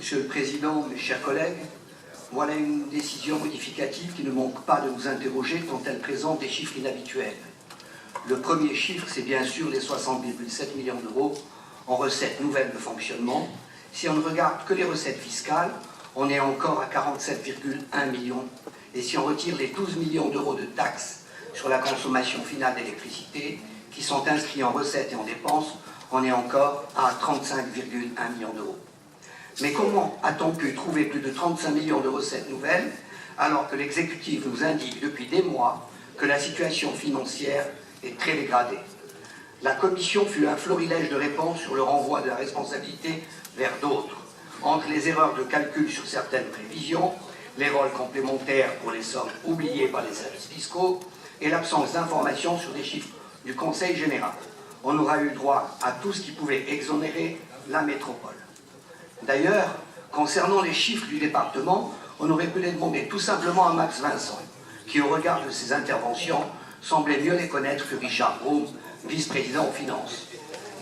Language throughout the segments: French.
Monsieur le Président, mes chers collègues, voilà une décision modificative qui ne manque pas de nous interroger tant elle présente des chiffres inhabituels. Le premier chiffre, c'est bien sûr les 60,7 millions d'euros en recettes nouvelles de fonctionnement. Si on ne regarde que les recettes fiscales, on est encore à 47,1 millions. Et si on retire les 12 millions d'euros de taxes sur la consommation finale d'électricité, qui sont inscrits en recettes et en dépenses, on est encore à 35,1 millions d'euros. Mais comment a-t-on pu trouver plus de 35 millions de recettes nouvelles alors que l'exécutif nous indique depuis des mois que la situation financière est très dégradée? La Commission fut un florilège de réponses sur le renvoi de la responsabilité vers d'autres, entre les erreurs de calcul sur certaines prévisions, les rôles complémentaires pour les sommes oubliées par les services fiscaux et l'absence d'informations sur les chiffres du Conseil général. On aura eu droit à tout ce qui pouvait exonérer la métropole. D'ailleurs, concernant les chiffres du département, on aurait pu les demander tout simplement à Max Vincent, qui, au regard de ses interventions, semblait mieux les connaître que Richard Brome, vice-président aux finances.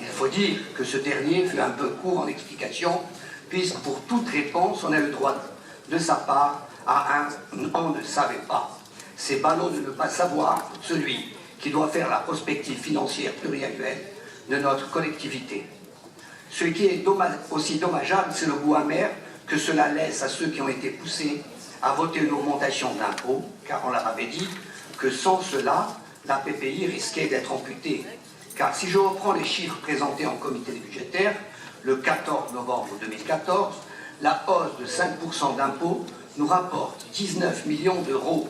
Il faut dire que ce dernier fut un peu court en explication, puisque pour toute réponse, on a eu droit de sa part à un « on ne savait pas ». C'est ballot de ne pas savoir celui qui doit faire la prospective financière pluriannuelle de notre collectivité. Ce qui est aussi dommageable, c'est le goût amer que cela laisse à ceux qui ont été poussés à voter une augmentation d'impôts, car on leur avait dit que sans cela, la PPI risquait d'être amputée. Car si je reprends les chiffres présentés en comité budgétaire, le 14 novembre 2014, la hausse de 5% d'impôts nous rapporte 19 millions d'euros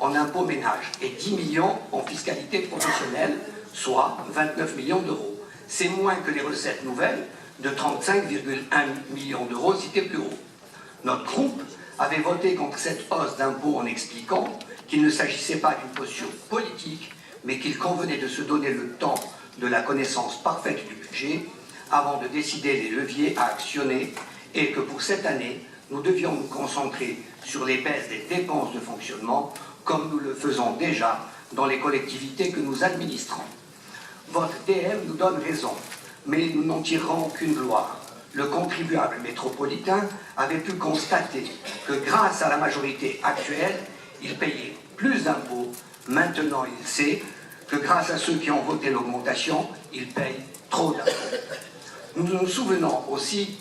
en impôts ménages et 10 millions en fiscalité professionnelle, soit 29 millions d'euros. C'est moins que les recettes nouvelles de 35,1 millions d'euros, c'était plus haut. Notre groupe avait voté contre cette hausse d'impôts en expliquant qu'il ne s'agissait pas d'une posture politique, mais qu'il convenait de se donner le temps de la connaissance parfaite du budget avant de décider les leviers à actionner et que pour cette année, nous devions nous concentrer sur les baisses des dépenses de fonctionnement comme nous le faisons déjà dans les collectivités que nous administrons. Votre DM nous donne raison, mais nous n'en tirerons aucune gloire. Le contribuable métropolitain avait pu constater que grâce à la majorité actuelle, il payait plus d'impôts. Maintenant, il sait que grâce à ceux qui ont voté l'augmentation, il paye trop d'impôts. Nous nous souvenons aussi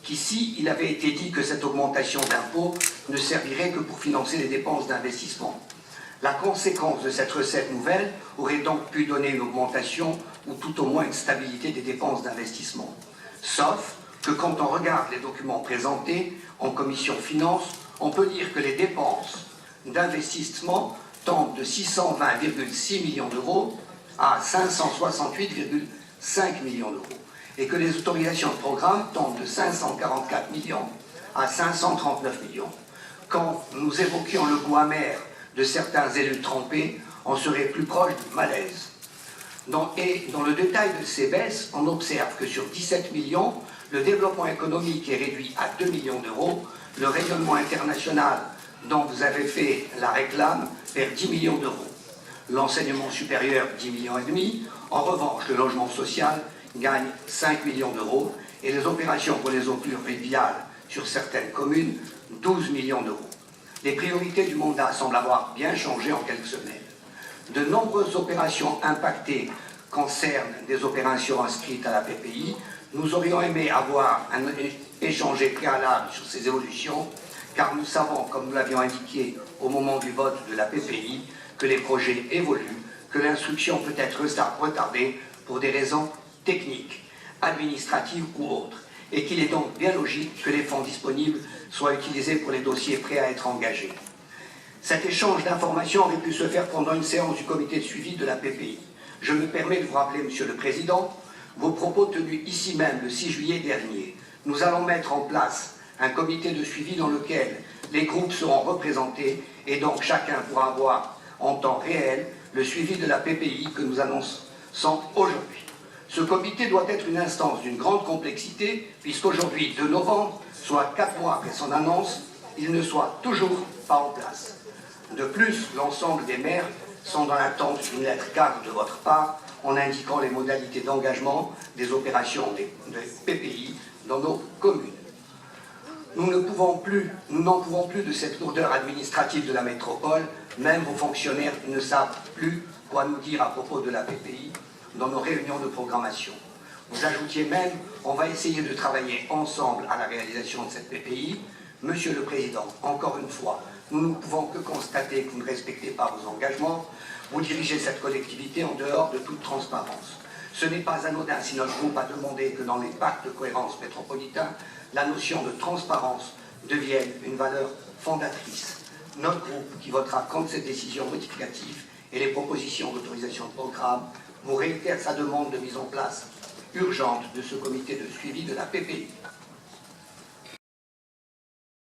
qu'ici, il avait été dit que cette augmentation d'impôts ne servirait que pour financer les dépenses d'investissement. La conséquence de cette recette nouvelle aurait donc pu donner une augmentation ou tout au moins une stabilité des dépenses d'investissement. Sauf que quand on regarde les documents présentés en commission finances, on peut dire que les dépenses d'investissement tendent de 620,6 millions d'euros à 568,5 millions d'euros et que les autorisations de programme tendent de 544 millions à 539 millions. Quand nous évoquions le goût amer de certains élus trempés, on serait plus proche du malaise. Dans le détail de ces baisses, on observe que sur 17 millions, le développement économique est réduit à 2 millions d'euros, le rayonnement international dont vous avez fait la réclame perd 10 millions d'euros. L'enseignement supérieur, 10 millions et demi. En revanche, le logement social gagne 5 millions d'euros et les opérations pour les eaux pluviales sur certaines communes, 12 millions d'euros. Les priorités du mandat semblent avoir bien changé en quelques semaines. De nombreuses opérations impactées concernent des opérations inscrites à la PPI. Nous aurions aimé avoir un échange préalable sur ces évolutions, car nous savons, comme nous l'avions indiqué au moment du vote de la PPI, que les projets évoluent, que l'instruction peut être retardée pour des raisons techniques, administratives ou autres, et qu'il est donc bien logique que les fonds disponibles soient utilisés pour les dossiers prêts à être engagés. Cet échange d'informations aurait pu se faire pendant une séance du comité de suivi de la PPI. Je me permets de vous rappeler, Monsieur le Président, vos propos tenus ici même le 6 juillet dernier. Nous allons mettre en place un comité de suivi dans lequel les groupes seront représentés et donc chacun pourra avoir en temps réel le suivi de la PPI que nous annonçons aujourd'hui. Ce comité doit être une instance d'une grande complexité puisqu'aujourd'hui, 2 novembre, soit 4 mois après son annonce, il ne soit toujours pas en place. De plus, l'ensemble des maires sont dans l'attente d'une lettre cadre de votre part en indiquant les modalités d'engagement des opérations des PPI dans nos communes. Nous n'en pouvons plus de cette lourdeur administrative de la métropole. Même vos fonctionnaires ne savent plus quoi nous dire à propos de la PPI dans nos réunions de programmation. Vous ajoutiez même, on va essayer de travailler ensemble à la réalisation de cette PPI. Monsieur le Président, encore une fois, nous ne pouvons que constater que vous ne respectez pas vos engagements. Vous dirigez cette collectivité en dehors de toute transparence. Ce n'est pas anodin si notre groupe a demandé que dans les pactes de cohérence métropolitains, la notion de transparence devienne une valeur fondatrice. Notre groupe, qui votera contre cette décision modificative et les propositions d'autorisation de programme, vous réitère sa demande de mise en place urgente de ce comité de suivi de la PPI.